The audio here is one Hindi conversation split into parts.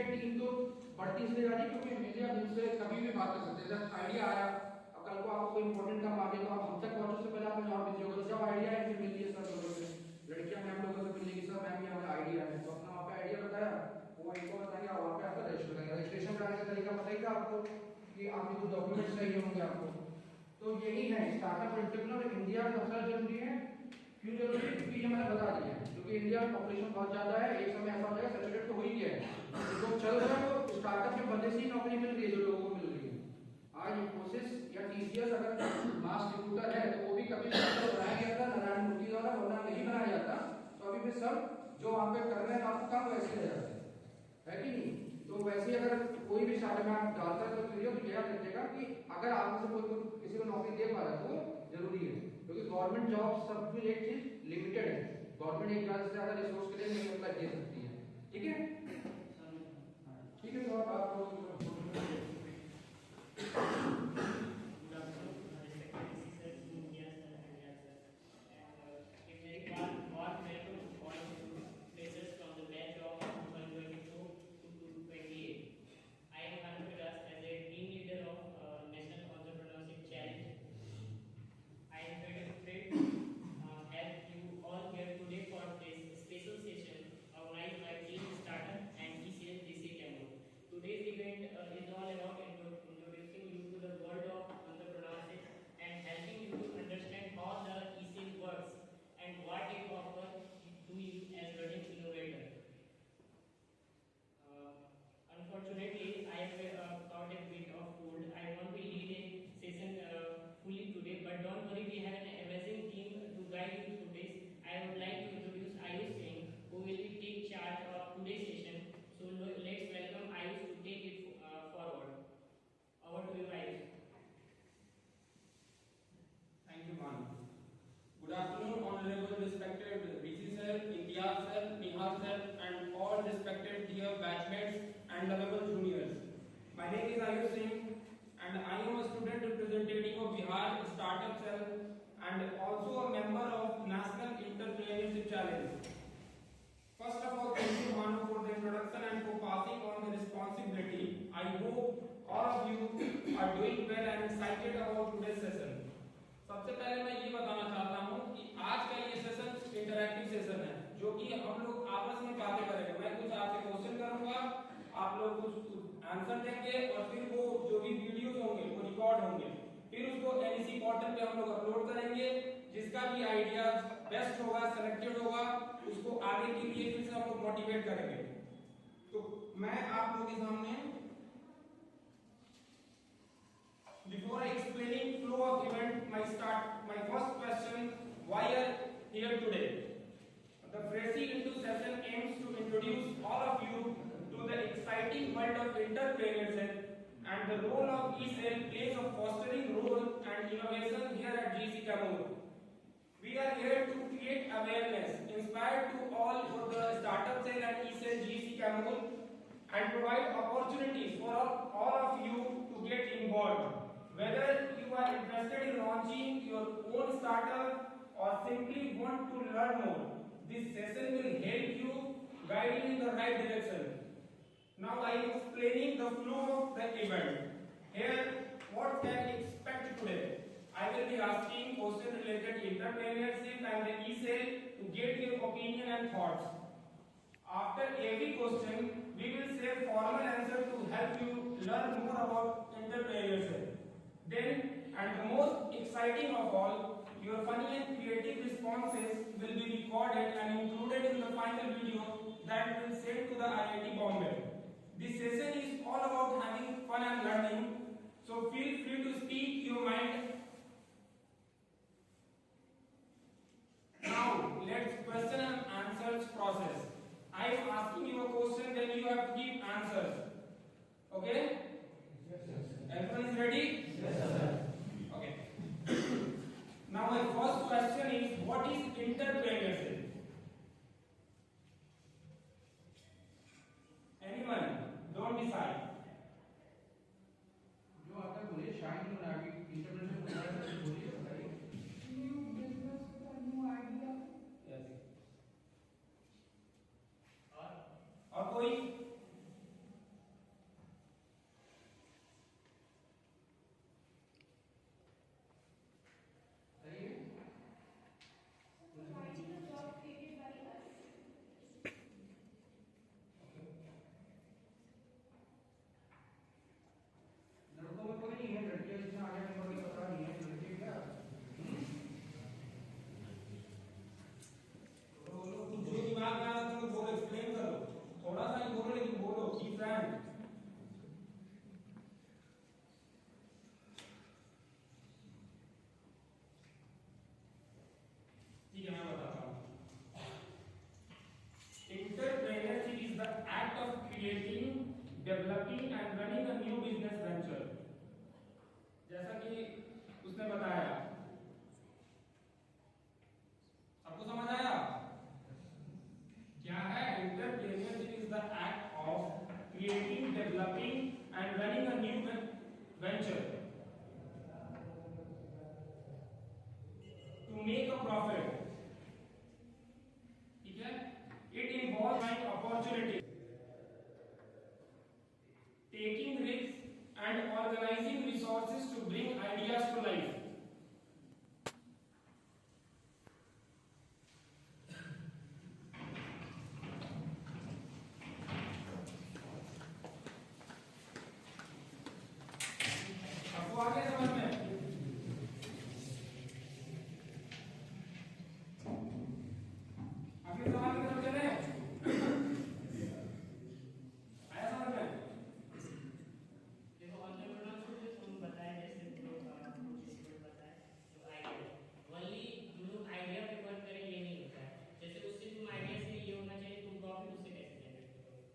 इंडिया टीम तो बढ़ती इसलिए जा रही है क्योंकि मीडिया हमसे कभी भी बात कर सकते हैं। जब आइडिया आया, अब कल को आपको कोई इंपॉर्टेंट काम आ गया तो आप हम तक पहुंचो से पहले आप और बिजी होगा। जब आइडिया है फिर मिलती है सर लोगों से, लड़कियां मैम लोगों से मिलने की, सर मैम ये हमें आइडिया है, तो अपना वहाँ पे आइडिया बताया, वो इनको बताएंगे, वहाँ पे आपका रजिस्टर करेंगे। रजिस्ट्रेशन कराने का तरीका बताइएगा आपको कि आपके कुछ डॉक्यूमेंट्स चाहिए होंगे आपको। तो यही है स्टार्टअप एंटरप्रेन्योर इंडिया में सबसे जरूरी है। क्यों जरूरी है? क्योंकि ये मैंने बता दिया क्योंकि इंडिया में पॉपुलेशन बहुत ज्यादा है, एक समय ऐसा हो जाएगा सैचुरेट तो हो ही गया है, जो चल रहा है वो स्टार्टअप में बंदे से ही नौकरी मिल रही है जो लोगों को मिल रही है। आज इंफोसिस या टीसीएस अगर मास रिक्रूटर है तो वो भी कभी बनाया गया था नारायण मूर्ति द्वारा, वरना नहीं बनाया जाता तो अभी भी सब जो वहां पे कर रहे हैं आपको काम वैसे रह जाते हैं, है कि नहीं? तो वैसे अगर कोई भी स्टार्टअप में आप डालता है तो वीडियो तो याद रखिएगा कि अगर आप में से कोई किसी को नौकरी दे पा रहा है तो जरूरी है, क्योंकि गवर्नमेंट जॉब सब कुछ एक चीज लिमिटेड है, गवर्नमेंट एक ज्यादा से ज्यादा रिसोर्स के लिए नहीं अप्लाई दे सकती है। ठीक है, ठीक है। तो आप Today's event is all about introducing you to the world of entrepreneurship and helping you to understand how the e-sale works and what it offers to you as budding innovator. Unfortunately, I have caught a bit of cold. I want to lead a session fully today, but don't worry, we have an amazing team to guide you through this. I would like to introduce Ayush Singh, who will be take charge of today's session. So let's welcome Ayush to take it forward. Over to you, Ayush. Thank you, Manu. Good afternoon, honorable respected VC sir, Imtiaz sir, Nihal sir, and all respected dear batchmates and lovable juniors. My name is Ayush Singh, and I am a student representative of Bihar Startup Cell and also a member of National Entrepreneurship Challenge. First of all, thank you, Manu, for the introduction and for passing on the responsibility. I hope all of you are doing well and excited about today's session. सबसे पहले मैं ये बताना चाहता हूँ कि आज का ये सेशन इंटरैक्टिव सेशन है, जो कि हम लोग आपस में बातें करेंगे। मैं कुछ आपसे क्वेश्चन करूंगा, आप लोग कुछ आंसर देंगे और फिर वो जो भी वीडियोस होंगे वो रिकॉर्ड होंगे, फिर उसको एनईसी पोर्टल पे हम लोग अपलोड करेंगे। जिसका भी आइडिया बेस्ट होगा, सिलेक्टेड होगा, उसको आगे के लिए फिर से हम लोग मोटिवेट करेंगे। तो मैं आप लोगों के सामने before explaining flow of event, my first question: why are here today? The Freshie into session aims to introduce all of you to the exciting world of entrepreneurship and the role of e-sale plays a fostering role and innovation here at GC Camur. We are here to create awareness, inspire to all for the startup sale and e-sale GC Camur, and provide opportunities for all of you to get involved. Whether you are interested in launching your own startup or simply want to learn more, this session will help you, guide you in the right direction. Now I am explaining the flow of the event. Here, what can you expect today? I will be asking questions related to entrepreneurship and the e-sale to get your opinion and thoughts. After every question, we will say formal answer to help you learn more about entrepreneurship. Then, and the most exciting of all, your funny and creative responses will be recorded and included in the final video that will send to the IIT Bombay. This session is all about having fun and learning, so feel free to speak your mind. Now, let's question and answers process. I am asking you a question, then you have to give answers. Okay? yes, yes. Everyone is ready? Yes, sir. Okay. Now my first question is, what is entrepreneurship? Anyone? Don't decide. जो आता है बोलिए, शाइन बना के इंटरप्रेशन बना के बोलिए, बताइए। New business with a new idea. Yes. और और कोई? venture to make a profit. ठीक है? It involves finding opportunity, taking risks and organizing resources to bring ideas to life. आपको आ गया समझ में? आपके सवाल की तरफ चले? आया समझ में? देखो entrepreneurship जो तुम बताए जैसे कुछ बताए जो आइडिया ओनली हम लोग आइडिया पे वर्क करें ये नहीं होता है जैसे उससे तुम आइडिया से ये होना चाहिए तुम प्रॉफिट उससे कैसे जनरेट करोगे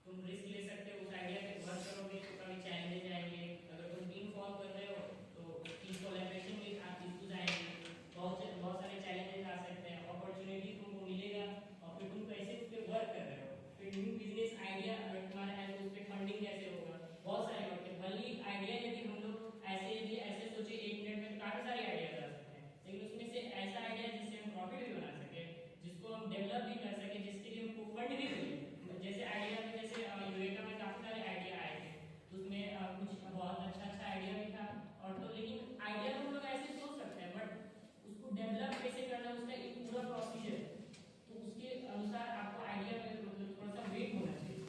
तुम रिस्क ले सकते हो उस आइडिया पे वर्क करोगे तो कभी चैलेंजेस आएंगे अगर तुम टीम फॉर्म कर रहे हो तो टीम कोलैबोरेशन के साथ इश्यूज आएंगे बहुत सारे चैलेंजेस आ सकते हैं अपॉर्चुनिटी तुमको मिलेगा और फिर तुम कैसे उस पर वर्क कर रहे हो फिर न्यू बिजनेस आइडिया अगर तुम्हारा है तो उस पर फंडिंग कैसे होगा बहुत सारे होते हैं भले ही आइडिया यदि हम लोग ऐसे सोचे एक मिनट में तो काफी सारे आइडियाज आ सकते हैं लेकिन उसमें से ऐसा आइडिया जिससे हम प्रॉफिट भी बना सके जिसको हम डेवलप भी कर सके जिसके लिए हमको फंड भी मिले जैसे आइडिया में जैसे यूरेका में काफी सारे आइडिया आए थे तो उसमें कुछ बहुत अच्छा आइडिया भी था और तो लेकिन आइडिया तो हम लोग ऐसे सोच सकते हैं बट उसको डेवलप कैसे करना उसका एक पूरा प्रोसीजर तो उसके अनुसार आपको आइडिया में मतलब थोड़ा सा वेट होना चाहिए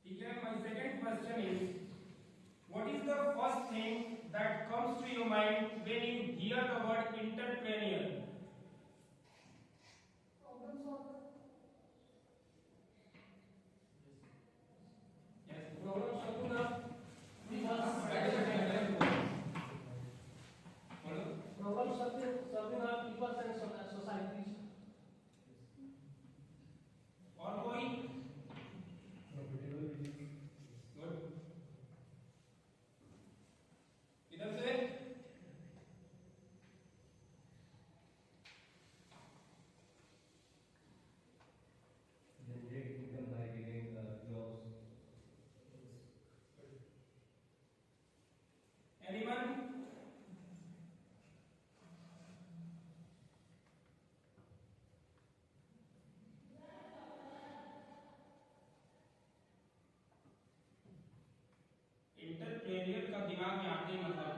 ठीक है, my second question is, what is the first thing that comes to your mind when you hear the word entrepreneur? problem solver. Yes, problem solving ना? बोलो। Problem solving are people and societies. और कोई? Good. इधर से? Generate income by giving jobs. Anyone? Entrepreneur का दिमाग में आते ही मतलब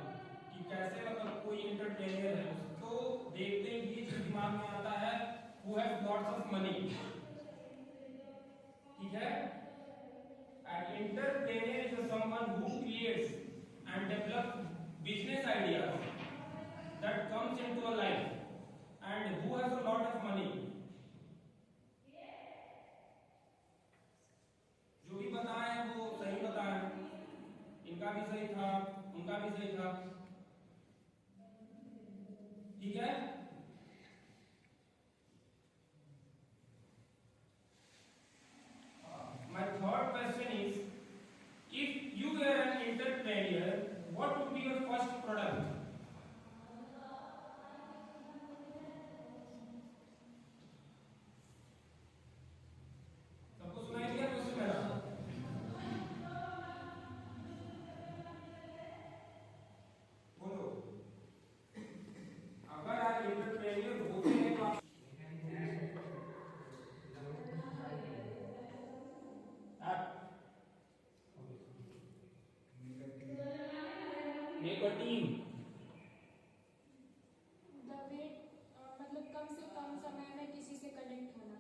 कि कैसे मतलब कोई इंटरप्रेन्योर है उसको देखते ही जो दिमाग में आता है who has lots of money. ठीक है? An entrepreneur is someone who creates and develops business ideas that comes into a life and who has a lot of money. जो भी बताए हैं वो सही बताए हैं इनका भी सही था उनका भी सही था ठीक है My third question is if you were an entrepreneur what would be your first product सबको सुनाई दिया क्वेश्चन मेरा बोलो अगर आप एंटरप्रेन्योर होते हैं तो आप make a team The way मतलब कम से कम समय में किसी से कनेक्ट होना.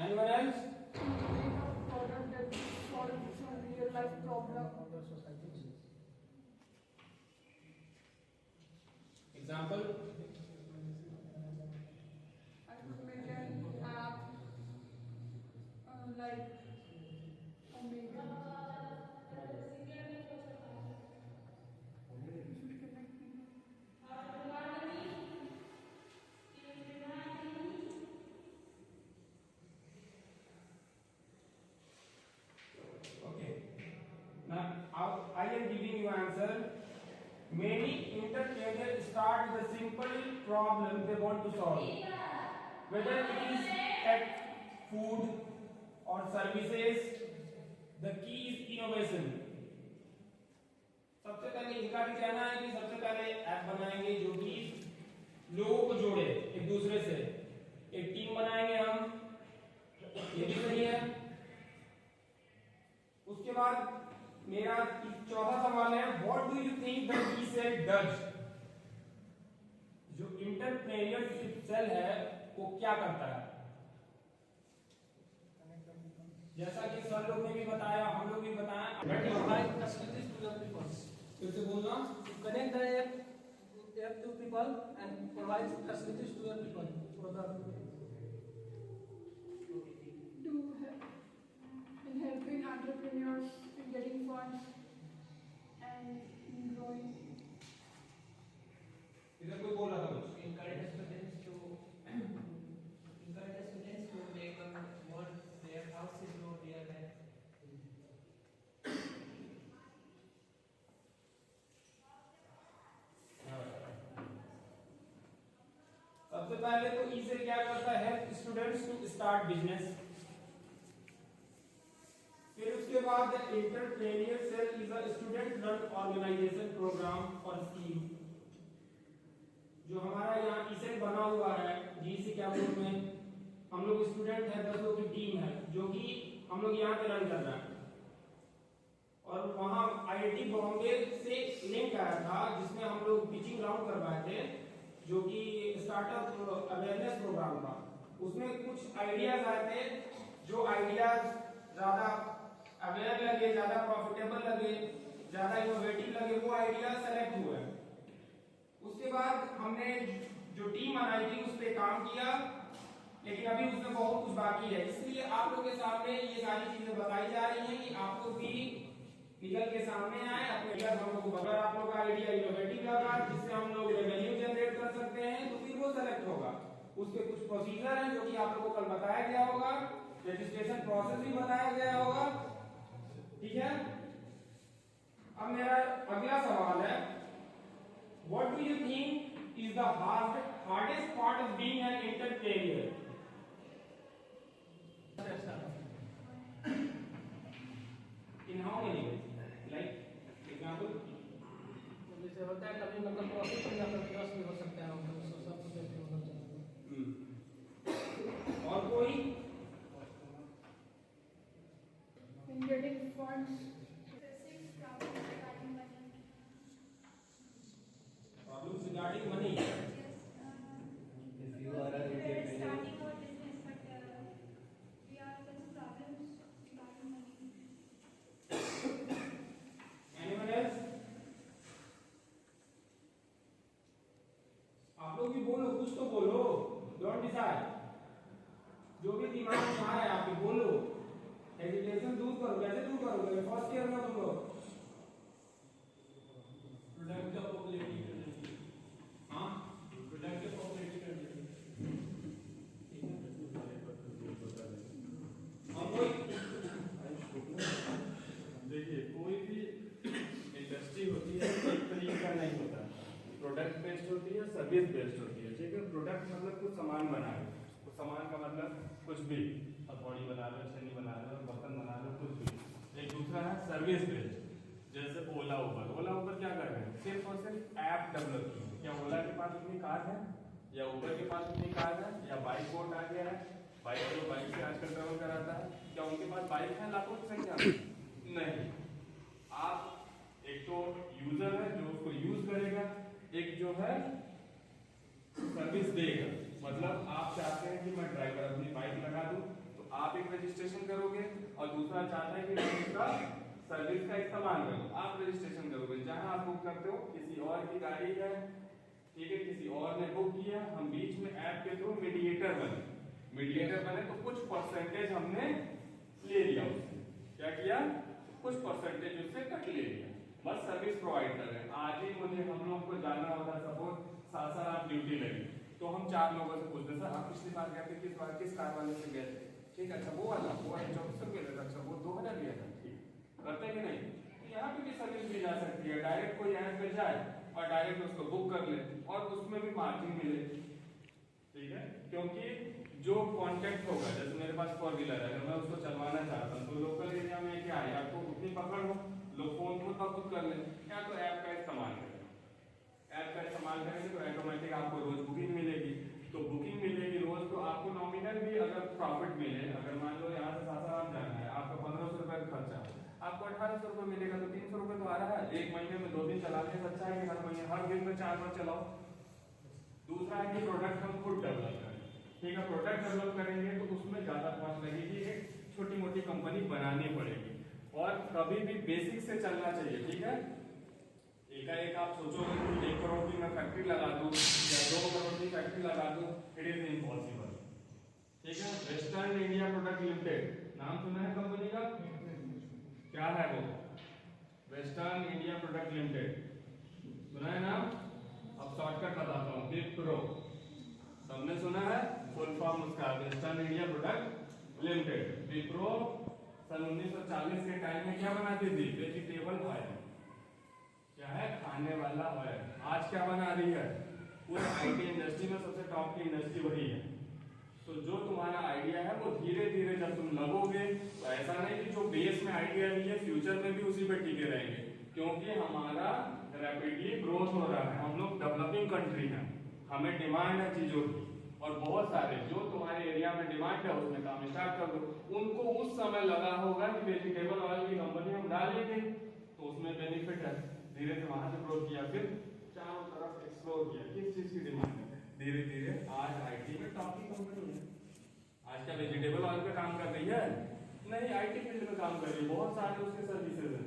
anyone else Make a product that solves some real life problem. Other societies. example I could make an app like Omega. okay now I am giving you answer many entrepreneurs start with a simple problem they want to solve whether it is at food or services the key is innovation. सबसे पहले इनका भी कहना है कि सबसे पहले ऐप बनाएंगे जो कि लोगों को जोड़े एक दूसरे से, एक टीम बनाएंगे हम, ये भी सही है। उसके बाद मेरा चौथा सवाल है, what do you think the key cell does? जो एंटरप्रेन्योरशिप सेल है वो क्या करता है? जैसा कि सर लोग ने भी बताया, हम लोग भी बताया, Provide facilities to the people. फिर से बोलना। To connect the app to people and provide facilities to the people. For the To help in helping entrepreneurs in getting funds and in growing. इधर कोई बोल रहा था कुछ? encourage students to make more their houses more real life. सबसे पहले तो ई से क्या करता है, स्टूडेंट्स टू स्टार्ट बिजनेस। फिर उसके बाद entrepreneur cell is a student run organisation programme और स्कीम। जो हमारा यहाँ ई सेल बना हुआ है जी से क्या बोलते हैं, हम लोग स्टूडेंट है, 10 लोग की टीम है जो कि हम लोग यहाँ पे रन कर रहे हैं। और वहाँ आईआईटी बॉम्बे से लिंक आया था जिसमें हम लोग पिचिंग राउंड करवाए थे, जो कि स्टार्टअप अवेयरनेस प्रोग्राम था। उसमें कुछ आइडियाज आए थे, जो आइडियाज ज्यादा अवेयर लगे, ज्यादा प्रॉफिटेबल लगे, ज्यादा इनोवेटिव लगे, वो आइडिया सेलेक्ट हुए। उसके बाद हमने जो टीम बनाई थी उस पर काम किया, लेकिन अभी उसमें बहुत कुछ बाकी है। इसलिए आप लोगों के सामने ये सारी चीजें बताई जा रही हैं कि आप लोग भी निकल के सामने आए, अपने आइडियाज हम लोग को, अगर आप लोग का आइडिया इनोवेटिव लगा जिससे हम लोग रेवेन्यू जनरेट कर सकते हैं तो फिर वो सेलेक्ट होगा। उसके कुछ प्रोसीजर हैं जो कि आप लोगों को कल बताया गया होगा, रजिस्ट्रेशन प्रोसेस भी बताया गया होगा, ठीक है। अब मेरा अगला सवाल है, what do you think is the hardest part of being an entrepreneur? In how many ways? Like example जैसे होता है कभी मतलब प्रॉफिट भी या फिर लॉस भी हो सकता है, मतलब सब कुछ ऐसे होना चाहिए। और कोई In getting funds. Facing problems regarding money. Problems regarding money? If you are a retail starting our business, but we are facing problems regarding money. Anyone else? आप लोग भी बोलो, कुछ तो बोलो, डोंट डिसाइड। जो भी दिमाग में आ रहा है आप बोलो, हेजिटेशन दूर करो। कैसे दूर करोगे? फर्स्ट ईयर में तुम लोग प्रोडक्ट का पॉपुलैरिटी करनी चाहिए। हाँ, प्रोडक्ट का पॉपुलैरिटी करनी चाहिए। और कोई देखिए, कोई भी इंडस्ट्री होती है एक तरीके का नहीं होता, प्रोडक्ट बेस्ड होती है, सर्विस बेस्ड होती है। ठीक है, प्रोडक्ट मतलब कुछ सामान बना लो, उस सामान का मतलब कुछ भी, हथौड़ी बना लो, छन्नी बना लो, बर्तन बना लो, कुछ भी। एक दूसरा है सर्विस बेस्ड, जैसे ओला उबर क्या कर रहे हैं, सिर्फ और सिर्फ ऐप डेवलप की। क्या ओला के पास उतनी कार है, या उबर के पास उतनी कार है, या बाइक बोर्ड आ गया है, बाइक जो बाइक से आजकल ट्रेवल कराता है, क्या उनके पास बाइक है लाखों की संख्या में? नहीं। आप एक तो यूजर है जो उसको यूज करेगा, एक जो है सर्विस देगा। मतलब आप चाहते हैं कि मैं ड्राइवर अपनी बाइक लगा दूं, तो आप एक रजिस्ट्रेशन करोगे, और दूसरा चाहता है कि मैं उसका सर्विस का इस्तेमाल करूं, आप रजिस्ट्रेशन करोगे। जहां आप बुक करते हो किसी और की गाड़ी है, ठीक है, किसी और ने बुक किया, हम बीच में ऐप के थ्रू मीडिएटर बने तो कुछ परसेंटेज हमने ले लिया उससे। क्या किया? कुछ परसेंटेज उससे कट ले लिया, बस सर्विस प्रोवाइड कर रहे हैं। आज ही मुझे हम लोग को जाना होता, सपोज सासाराम ड्यूटी लगी, तो हम 4 लोगों से पूछते सर आप पिछली बार गए थे, किस कार वाले से गए थे? ठीक है, अच्छा वो वाला 2400 रुपये लेता, अच्छा वो 2000 लिया था। ठीक करते कि नहीं? यहाँ पे भी सर्विस दी जा सकती है, डायरेक्ट कोई ऐप पे जाए और डायरेक्ट उसको बुक कर ले और उसमें भी मार्जिन मिले। ठीक है, क्योंकि जो कांटेक्ट होगा, जैसे मेरे पास 4 व्हीलर है, अगर मैं उसको चलवाना चाहता हूँ तो लोकल एरिया में क्या है, या तो उतनी पकड़ हो, लोग फोन खुद ब खुद कर ले, या तो ऐप का इस्तेमाल करें। ऐप का इस्तेमाल करेंगे तो ऑटोमेटिक आपको रोज बुकिंग मिलेगी, तो बुकिंग मिलेगी रोज, तो आपको नॉमिनल भी अगर प्रॉफिट मिले, अगर मान लो यहाँ से सासाराम जाना है, आपका 1500 रुपये का खर्चा, आपको 1800 रुपये मिलेगा, तो 300 रुपये तो आ रहा है। एक महीने में 2 दिन चलाने से अच्छा है कि हर महीने हर दिन में 4 बार चलाओ। दूसरा है कि प्रोडक्ट हम खुद डेवलप करें, ठीक है, प्रोडक्ट डेवलप करेंगे तो उसमें ज्यादा कॉस्ट लगेगी, एक छोटी मोटी कंपनी बनानी पड़ेगी, और कभी भी बेसिक से चलना चाहिए, ठीक है। एकाएक आप सोचोगे कि 1 करोड़ की मैं फैक्ट्री लगा दूं या 2 करोड़ की फैक्ट्री लगा दूं, इट इज इम्पॉसिबल, ठीक है। वेस्टर्न इंडिया प्रोडक्ट लिमिटेड नाम सुना है कंपनी का, क्या है वो, वेस्टर्न इंडिया प्रोडक्ट लिमिटेड, सुना है नाम। अब शॉर्टकट बताता हूँ, विप्रो, सबने सुना है, फुल फॉर्म उसका western India product limited. Wipro सन 1940 के टाइम में क्या बनाती थी, वेजिटेबल ऑयल, क्या है, खाने वाला ऑयल। आज क्या बना रही है, पूरे आईटी इंडस्ट्री में सबसे टॉप की इंडस्ट्री वही है। तो जो तुम्हारा आइडिया है वो धीरे धीरे जब तुम लगोगे, तो ऐसा नहीं कि जो बेस में आइडिया नहीं है फ्यूचर में भी उसी पे टिके रहेंगे, क्योंकि हमारा रैपिडली ग्रोथ हो रहा है, हम लोग डेवलपिंग कंट्री हैं, हमें डिमांड है चीजों की, और बहुत सारे जो तुम्हारे एरिया में डिमांड है उसमें काम स्टार्ट कर दो। उनको उस समय लगा होगा कि वेजिटेबल ऑयल की कंपनी हम डालेंगे तो उसमें बेनिफिट है, धीरे से वहां से ग्रोथ किया, फिर चारों तरफ एक्सप्लोर किया, किस चीज की डिमांड है, धीरे धीरे आज आईटी में टॉप की कंपनी है। आज क्या वेजिटेबल ऑयल पे काम कर रही है, नहीं, आईटी फील्ड में काम कर रही है, बहुत सारे उसके सर्विसेज हैं।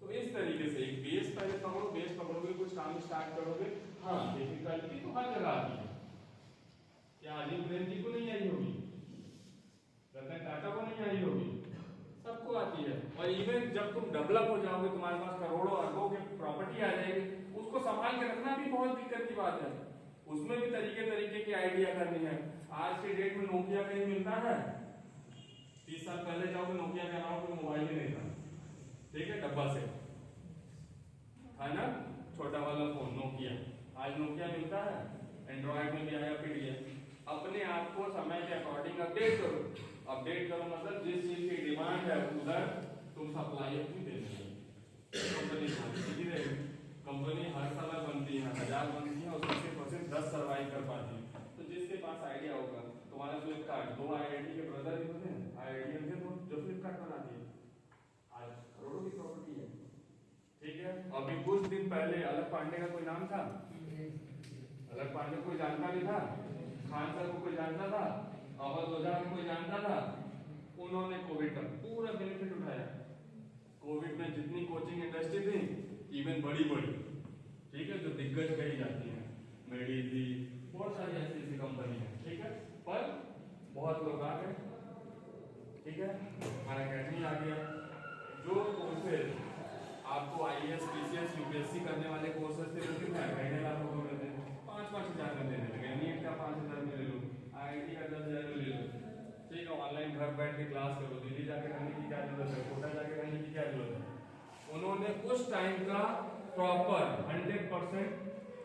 तो इस तरीके से एक बेस पहले पकड़ो, बेस पकड़ोगे, कुछ काम स्टार्ट करोगे। हाँ, डिफिकल्टी तो हर जगह आती है, क्या अनिल प्रेम जी को नहीं आई होगी, रतन टाटा को नहीं आई होगी, सबको आती है। और इवन जब तुम डेवलप हो जाओगे, तुम्हारे पास करोड़ों अरबों की प्रॉपर्टी आ जाएगी, उसको संभाल के रखना भी बहुत दिक्कत की बात है, उसमें भी तरीके तरीके की आइडिया करनी है। आज के डेट में नोकिया कहीं मिलता है, 30 साल पहले जाओगे नोकिया के अलावा कोई मोबाइल ही नहीं था, ठीक है, डब्बा से है ना, छोटा वाला फोन नोकिया। आज नोकिया मिलता है, एंड्रॉइड में भी आया, फिर गया। अपने आप को समय के अकॉर्डिंग अपडेट करो, अपडेट करो मतलब जिस चीज की डिमांड है उधर तुम सप्लाई अपनी दे दो। कंपनी सीधी रहेगी, कंपनी हर साल बनती है, 1000 बनती है, उसमें से परसेंट 10 सर्वाइव कर पाती है। तो जिसके पास आइडिया होगा, तुम्हारा फ्लिपकार्ट 2 IIT के ब्रदर ही होते हैं, IIT थे जो फ्लिपकार्ट बनाती है, आज करोड़ों की प्रॉपर्टी है, ठीक है। अभी कुछ दिन पहले अलग पांडे का कोई नाम था, अलग पांडे कोई जानता नहीं था, खान सर को कोई जानता था, अवध ओझा को कोई जानता था, उन्होंने कोविड का पूरा बेनिफिट उठाया। कोविड में जितनी कोचिंग इंडस्ट्री थी, इवन बड़ी बड़ी, ठीक है, जो दिग्गज कही जाती है, मेडिजी, बहुत सारी ऐसी ऐसी कंपनी है, ठीक है, पर बहुत लोग आ गए, ठीक है, हमारा अकेडमी आ गया। जो कोर्सेज आपको IAS, PCS, UPSC करने वाले कोर्सेज थे, वो कितने महीने लाख रुपए में थे, 5-5 हजार में देने लगे। नीट का 5000 में ले लो, IIT का 10,000 में ले लो, ठीक है, ऑनलाइन घर बैठ के क्लास करो, दिल्ली जाके रहने की क्या जरूरत है, कोटा जाके रहने की क्या जरूरत है। उन्होंने उस टाइम का प्रॉपर 100%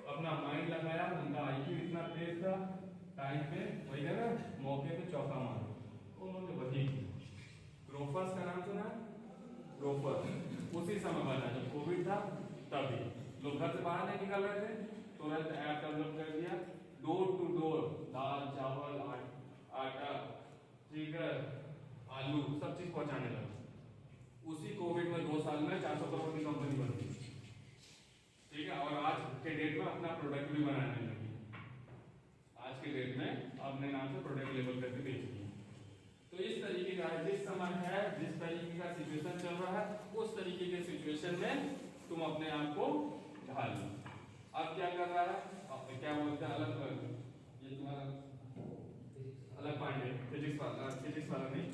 अपना माइंड लगाया, उनका IQ इतना तेज था, टाइम पे वही है ना, मौके पे चौका मारा, उन्होंने वही ग्रोफर्स का नाम सुना, ग्रोफर्स उसी समय बना जब कोविड था, तभी लोग घर से बाहर नहीं निकल रहे थे, तुरंत ऐप डेवलप कर दिया, डोर टू डोर दाल चावल आटा, ठीक है, आलू, सब चीज पहुंचाने लगा। उसी कोविड में 2 साल में 400 करोड़ की कंपनी बन गई, ठीक है, और आज के डेट में अपना प्रोडक्ट भी बनाने लगी, आज के डेट में अपने नाम से प्रोडक्ट लेबल करके बेचती है। तो इस तरीके का जिस समय है, जिस तरीके का सिचुएशन चल रहा है, उस तरीके के सिचुएशन में तुम अपने आप को ढाल लो। अब क्या कर रहा है, अब क्या बोलते हैं, अलग ये तुम्हारा अलग पांडे फिजिक्स वाला नहीं,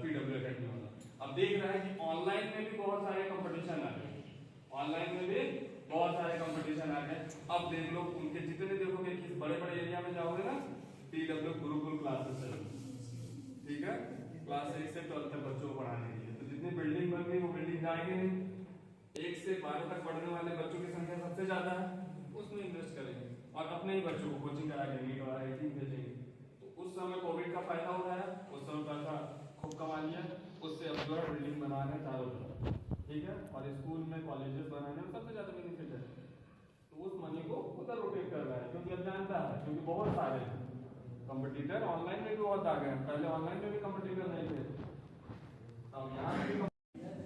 PW अकेडमी वाला, अब देख रहा है कि ऑनलाइन में भी बहुत सारे कंपटीशन आ गए, ऑनलाइन में भी बहुत सारे कंपटीशन आ गए। अब देख लो, उनके जितने देखोगे किस बड़े बड़े एरिया में जाओगे ना, TW गुरुकुल क्लासेस चल, ठीक है, क्लास 1 से 12 तक बच्चों को पढ़ाने के लिए, तो जितनी बिल्डिंग बन गई वो बिल्डिंग जाएंगे नहीं, 1 से 12 तक पढ़ने वाले बच्चों की संख्या सबसे ज्यादा है, उसमें इन्वेस्ट करेंगे और अपने अपने ही बच्चों को कोचिंग करा के नीट वाला एग्जाम भेजेंगे। तो उस समय कोविड का फायदा उठाया, उस समय पैसा खूब कमा लिया, उससे अब जो है बिल्डिंग बना रहे हैं चारों तरफ, ठीक है, और स्कूल में कॉलेजेस बनाने में सबसे ज़्यादा बेनिफिट है। तो उस मनी को उधर रोटेट कर रहा है, क्योंकि अब जानता है, क्योंकि बहुत सारे कंपटीटर ऑनलाइन में भी बहुत आ गए हैं, पहले ऑनलाइन में भी कंपटीटर नहीं थे, अब यहाँ पे भी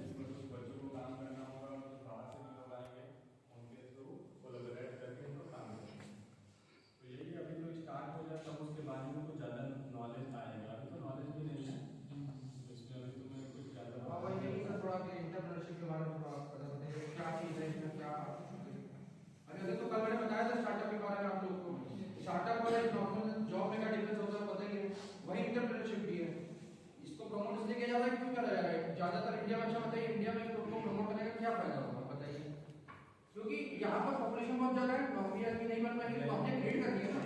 इसमें कुछ बच्चों को काम करना होगा, कुछ बाहर से भी लोग आएंगे, उनके थ्रू कोलैबोरेट करके उनको काम करेंगे। तो यही अभी तो स्टार्ट हो जाए तब उसके बारे में कुछ ज़्यादा नॉलेज आएगा, अभी तो नॉलेज भी नहीं है, इसमें अभी तो मैं कुछ ज़्यादा और यही सर थोड़ा एंटरप्रेन्योरशिप के बारे में थोड़ा पता बताइए, क्या चीज़ है इसमें, क्या अभी तो कल मैंने बताया था स्टार्टअप के बारे में आप लोग को। स्टार्टअप और एक नॉर्मल जॉब में क्या डिफरेंस होता है पता ही है, वही एंटरप्रेन्योरशिप भी है। इसको प्रमोट इसलिए किया जाता है, क्यों किया जा रहा है ज़्यादातर इंडिया में? अच्छा बताइए, इंडिया में इसको प्रमोट करने का क्या फायदा होगा बताइए? क्योंकि यहाँ पर पॉपुलेशन बहुत ज़्यादा है, नौकरियाँ भी नहीं बन पाएंगी, तो हमने क्रिएट करनी है ना।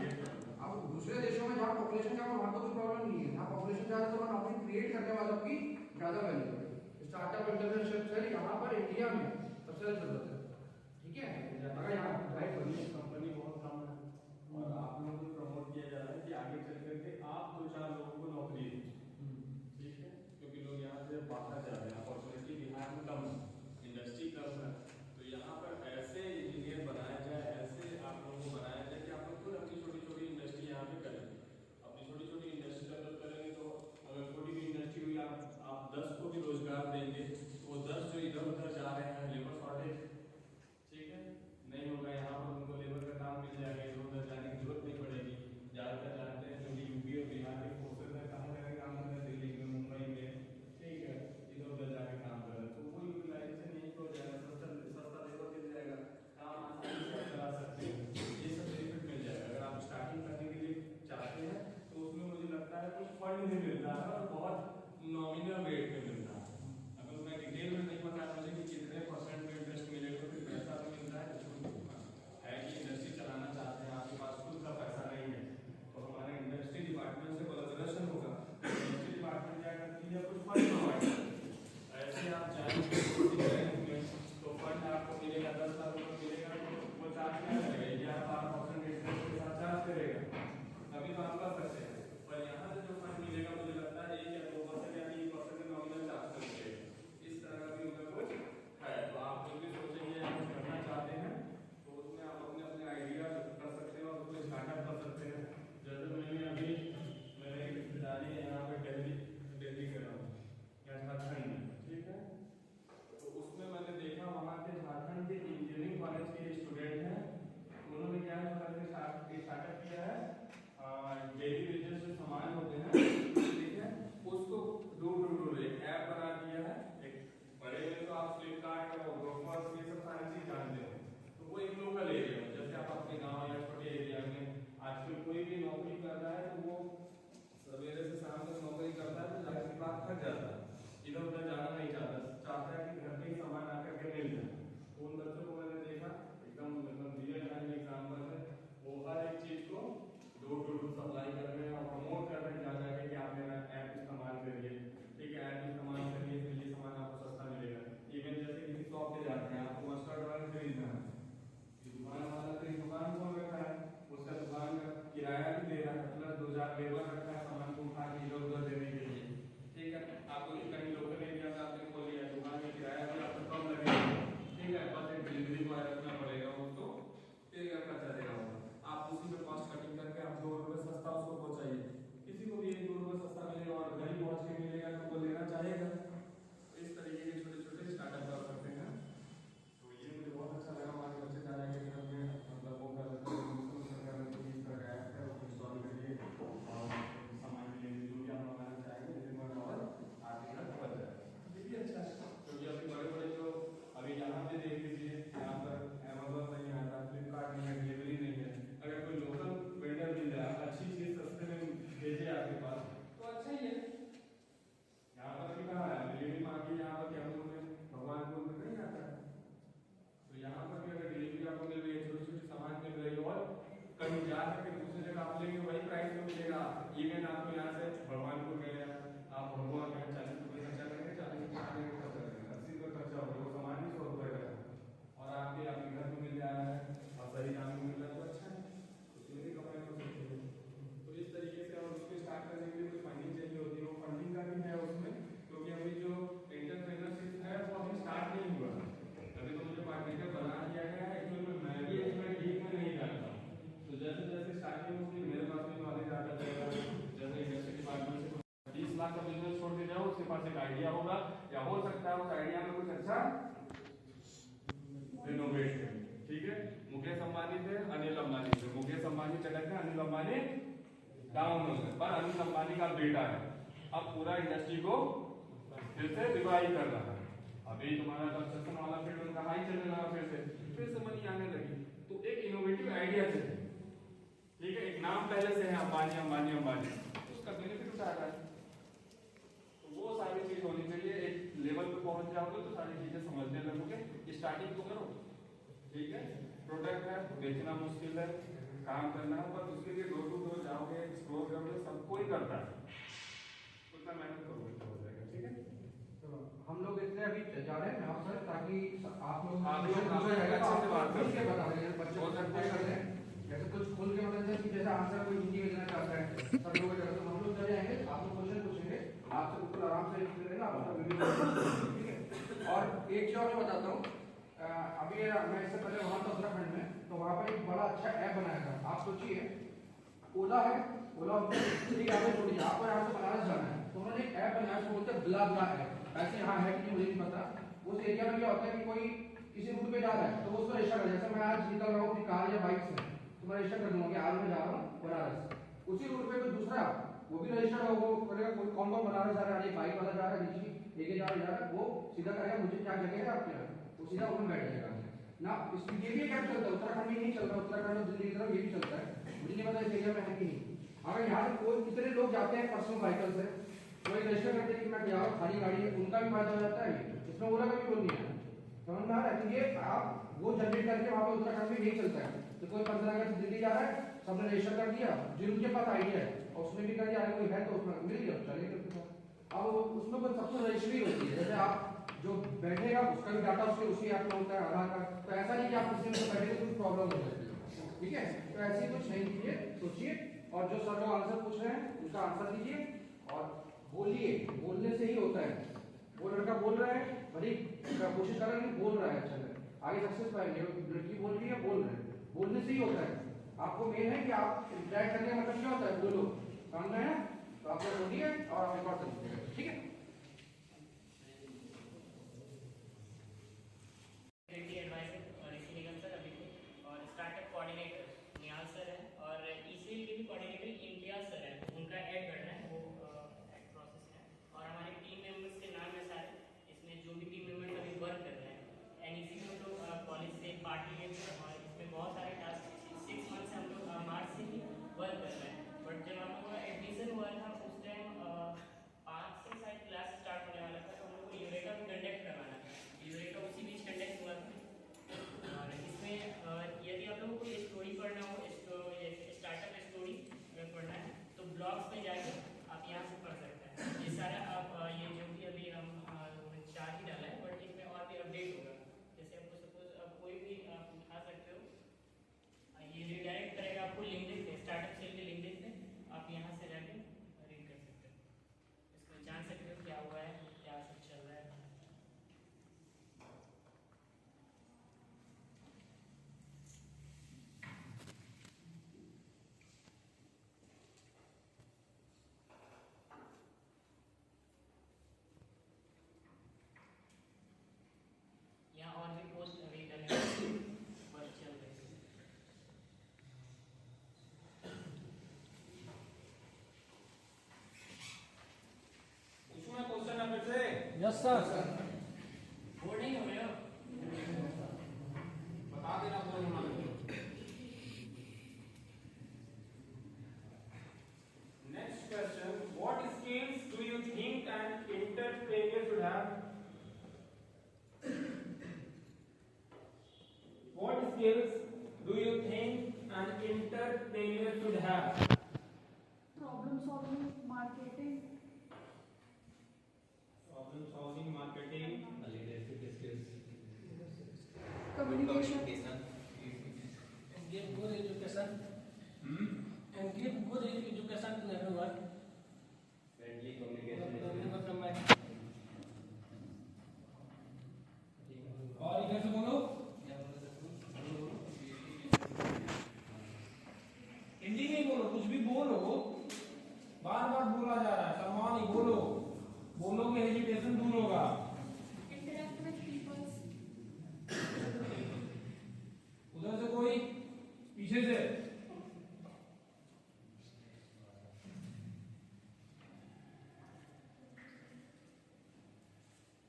अब दूसरे देशों में जहाँ पॉपुलेशन कम है वहाँ तो कोई प्रॉब्लम नहीं है, जहाँ पॉपुलेशन ज़्यादा तो वहाँ नौकरी क्रिएट करने वालों की ज़्यादा वैल्यू है। स्टार्टअप एंटरप्रेन्योरशिप सर यहाँ पर इंडिया में सबसे ज़्यादा जरूरत है, ठीक है? अगर यहाँ राइट बनी कंपनी बहुत कम है और आप लोगों को प्रमोट किया जा रहा है कि आगे चल करके आप 2-4 लोगों को नौकरी दें, ठीक है, क्योंकि लोग यहाँ से बाहर जा रहे हैं, अपॉर्चुनिटी बिहार में कम है, इंडस्ट्री कम है, तो यहाँ पर ऐसे इंजीनियर बनाया जाए, ऐसे आप लोगों को बनाया जाए कि आप लोग खुद अपनी छोटी छोटी इंडस्ट्री यहाँ पे करें। अपनी छोटी छोटी इंडस्ट्री डेवलप करेंगे तो अगर छोटी भी इंडस्ट्री हुई, आप 10 को भी रोजगार देंगे, तो वो 10 जो इधर उधर जा रहे हैं, लेबर शॉर्टेज, ठीक है, नहीं होगा, यहाँ पर उनको लेबर का काम मिल जाएगा, इधर उधर जाने की जरूरत नहीं पड़ेगी। ज़्यादातर जानते हैं क्योंकि यूपी और बिहार के फोर्सेज में कहाँ जाके काम कर रहे हैं, दिल्ली में, मुंबई में, ठीक है, इधर उधर जाके काम कर रहे हैं, तो वो यूटिलाइजेशन यहीं हो जाएगा, सस्ता लेबर मिल जाएगा, काम आसानी से करा सकते हैं, ये सब बेनिफिट मिल जाएगा। अगर आप स्टार्टिंग करने के लिए चाहते हैं तो उसमें मुझे लगता है कुछ फंड भी मिलता है और बहुत नॉमिनल रेट पे मिलता है। अगर मैं डिटेल में नहीं बताया मुझे कि कितने % में इंटरेस्ट मिलेगा, फिर पैसा भी मिलता है, है कि इंडस्ट्री चलाना चाहते हैं, आपके पास खुद का पैसा नहीं है, तो हमारे इंडस्ट्री डिपार्टमेंट से कोलैबोरेशन होगा, इंडस्ट्री डिपार्टमेंट क्या करती है, कुछ फंड प्रोवाइड करती है। ऐसे आप जाएंगे तो फंड आपको मिलेगा, 10 लाख रुपये मिलेगा, तो वो चार्ज क्या करेगा, 11-12% इंटरेस्ट के साथ चार्ज करेगा, तभी तो आप कर सकते हैं। पर यहाँ से जो फंड मिलेगा मुझे लगता है 1 या 2% या 3% नॉमिनल चार्ज करेंगे, इस तरह का भी उनका कुछ है। तो आप लोग भी सोचेंगे या कुछ करना चाहते हैं तो उसमें आप अपने अपने आइडिया कर सकते हैं और उसको स्टार्टअप कर सकते हैं। जैसे मैंने अभी मेरे एक रिश्तेदारी है यहाँ पे दिल्ली के रहा हूँ या झारखंड में, ठीक है, तो उसमें मैंने देखा वहाँ के झारखंड के इंजीनियरिंग कॉलेज के स्टूडेंट हैं, उन्होंने क्या है स्टार्टअप किया है, डेली वेजेस जो सामान होते हैं, ठीक है, उसको दूर एक ऐप बना दिया है। एक बड़े में तो आप फ्लिपकार्ट और ग्रोफर्स ये सब सारी चीज जानते हो, तो वो एक लोकल एरिया में, जैसे आप अपने गांव या छोटे एरिया में आजकल कोई भी नौकरी कर रहा है तो वो सवेरे से शाम तक नौकरी करता है, तो जाकर के बाद थक जाता है, इधर उधर जाना नहीं चाहता है कि घर पे ही सामान आकर के मिल जाए। तो उन बच्चों को मैंने देखा एकदम रियल टाइम एग्जाम्पल है, वो हर एक चीज को डोर टू डोर सप्लाई कर रहे हैं और प्रमोट कर रहे हैं जा जाके कि आप मेरा ऐप इस्तेमाल करिए, ठीक है, ऐप इस्तेमाल करिए तो ये सामान आपको सस्ता मिलेगा। इवन जैसे किसी शॉप पे जाते हैं, आपको मस्टर्ड ऑयल खरीदना है, दुकान वाला तो एक दुकान खोल रखा है, उसका दुकान का किराया भी दे रहा है, प्लस 2000 लेबर रखा है सामान को उठा के इधर उधर देने के लिए, ठीक है, आपको कहीं लोकल एरिया में आपने खोल लिया, दुकान का किराया भी आपको कम लगेगा, ठीक है, बस एक डिलीवरी बॉय रखना पड़ेगा, उसको पे करना चलेगा, आप उसी में कॉस्ट कटिंग करके आप 2 रुपये सस्ता उसको पहुँचाइए, किसी को भी 1-2 रुपये सस्ता मिलेगा और घर पहुँच के मिलेगा तो वो लेना चाहेगा। तो इस तरीके के छोटे छोटे स्टार्टअप कर सकते हैं। तो ये मुझे बहुत अच्छा लगा, हमारे बच्चे जा रहे हैं घर में, मतलब वो कर रहे हैं इंस्टॉल करिए और सामान के लिए जो भी आप मंगाना चाहेंगे डिलीवर और आपके घर पहुँच जाएगा, ये भी अच्छा है। क्योंकि अभी बड़े बड़े जो अभी यहाँ पे देख लीजिए, यहाँ पर अमेजोन नहीं आता, फ्लिपकार्ट नहीं है, डिलीवरी नहीं है, अगर कोई लोकल वेंडर मिल जाए, अच्छी चीज़ सस्ते में भेजे आपके पास तो अच्छा ही है। यहाँ पर भी कहाँ है डिलीवरी मांगी, यहाँ पर कैमूर में भगवानपुर में नहीं आता है, तो यहाँ पर भी अगर डिलीवरी आपको मिल रही है, छोटी छोटी सामान मिल रही है और कहीं जा करके दूसरी जगह आप लेंगे वही प्राइस में मिलेगा, इवन आपको यहाँ से भगवानपुर गए आप भगवान में 40 रुपये खर्चा करेंगे, 40 रुपये खर्चा करेंगे, 80 रुपये खर्चा होगा, वो सामान ही 100 रुपये का और आपके घर में मिल जा रहा है और सही दाम में मिल रहा है, तो अच्छा है। पास एक आइडिया होगा या हो सकता है उस आइडिया में कुछ अच्छा इनोवेट करें। ठीक है, मुकेश अंबानी थे, अनिल अंबानी थे, मुकेश अंबानी चले गए, अनिल अंबानी डाउन हो गए, पर अनिल अंबानी का बेटा है, अब पूरा इंडस्ट्री को फिर से रिवाइव कर रहा है। अभी तुम्हारा कंस्ट्रक्शन वाला फील्ड उनका हाई चलने लगा, फिर से मनी आने लगी। तो एक इनोवेटिव आइडिया चाहिए। ठीक है, एक नाम पहले से है अंबानी अंबानी अंबानी, उसका बेनिफिट उठा रहा है। तो वो सारी चीज होनी चाहिए। एक लेवल पे पहुंच जाओगे तो सारी चीजें समझने लगोगे। स्टार्टिंग तो करो, ठीक है, प्रोडक्ट है, बेचना मुश्किल है, काम करना है, पर उसके लिए डोर टू डोर जाओगे, एक्सप्लोर करोगे, सब कोई करता है, उतना मेहनत करोगे तो हो जाएगा। ठीक है, तो हम लोग इसलिए अभी जा रहे हैं आप सर, ताकि आप लोग अच्छे से बात खुल के बता रहे हैं, हो बच्चों सकता को है कर रहे हैं जैसे कुछ खुल के मतलब कि जैसे आंसर कोई हिंदी में देना चाहता है सब लोग जगह, तो हम लोग चले जाएंगे, आप लोग क्वेश्चन पूछेंगे, आपसे बिल्कुल आराम से करेंगे, आप अपना वीडियो, ठीक है। और एक चीज और मैं बताता हूँ, अभी मैं इससे पहले वहाँ था उत्तराखंड में, तो वहाँ पर एक बड़ा अच्छा ऐप बनाया था। आप सोचिए, ओला है, ओला ठीक है, छोड़िए, आपको यहाँ से बनारस जाना है, तो उन्होंने एक ऐप बनाया उसको बोलते हैं ब्ला ब्ला ऐप। ऐसे यहाँ है कि मुझे नहीं पता, उस एरिया में क्या होता है कि कोई किसी रूट पे जा रहा है तो उसको रजिस्टर कर, जैसे मैं आज निकल रहा हूँ अपनी कार या बाइक से, तो मैं रजिस्टर कर दूंगा कि आज मैं जा रहा हूँ बनारस। उसी रूट पे कोई दूसरा वो भी रजिस्टर हो, वो करेगा कौन कौन बनारस जा रहा है, बाइक वाला जा रहा है, लेके जा रहा है, वो सीधा करेगा मुझे क्या जगह है आपके यहाँ, वो सीधा उसमें बैठ जाएगा ना। इसमें ये भी एक ऐप चलता है, उत्तराखंड में नहीं चल रहा, उत्तराखंड और दिल्ली की तरफ ये भी चलता है, मुझे नहीं पता इस एरिया में है कि नहीं। अगर यहाँ से कोई कितने लोग जाते हैं पर्सनल व्हीकल से, कोई रजिस्टर करते हैं कि मैं जा रहा हूँ, खाली गाड़ी है, उनका भी फायदा हो जाता है, इसमें ओला का भी रोल नहीं है, समझ में आ रहा है। तो ये आप वो जनरेट करके वहाँ पे उत्तराखंड में यही चलता है कि कोई 15 अगस्त दिल्ली जा रहा है, सबने रजिस्टर कर दिया, जिनके पास आइडिया है और उसने भी कर दिया, कोई है तो उसमें मिल गया, चलेगा। अब उसमें कोई सब कुछ रजिस्ट्री होती है, जैसे आप जो बैठेगा उसका भी डाटा उसके उसी ऐप में होता है, आधार कार्ड, तो ऐसा नहीं कि आप किसी में बैठे तो कुछ प्रॉब्लम हो जाती है। ठीक है, तो ऐसी कुछ नहीं कीजिए, सोचिए, और जो सर लोग आंसर पूछ रहे हैं उसका आंसर दीजिए और बोलिए, बोलने से ही होता है। वो लड़का बोल रहा है, भले कोशिश कर रहा है, बोल रहा है अच्छा से, आगे सक्सेस पाएंगे। लड़की बोल रही है, बोल रहे हैं, बोलने से ही होता है। आपको मेन है कि आप इंटरेक्ट करने का मतलब क्या होता है, बोलो, समझ रहे हैं, तो आप लोग बोलिए और आप रिकॉर्ड कर दीजिएगा, ठीक है। Yes sir. बोर्डिंग हो गया, बता देना कौन होना। Next question: what skills do you think an entrepreneur should have? What skills do you think an entrepreneur should have? Problem solving, marketing, Problem solving, marketing, leadership skills, communication. And give good education. And give good education to everyone. friendly communication, और इधर से बोलो, हिंदी में बोलो, कुछ भी बोलो, बार बार बोला जा रहा है, सम्मान ही बोलो, बोलोगे पीछे से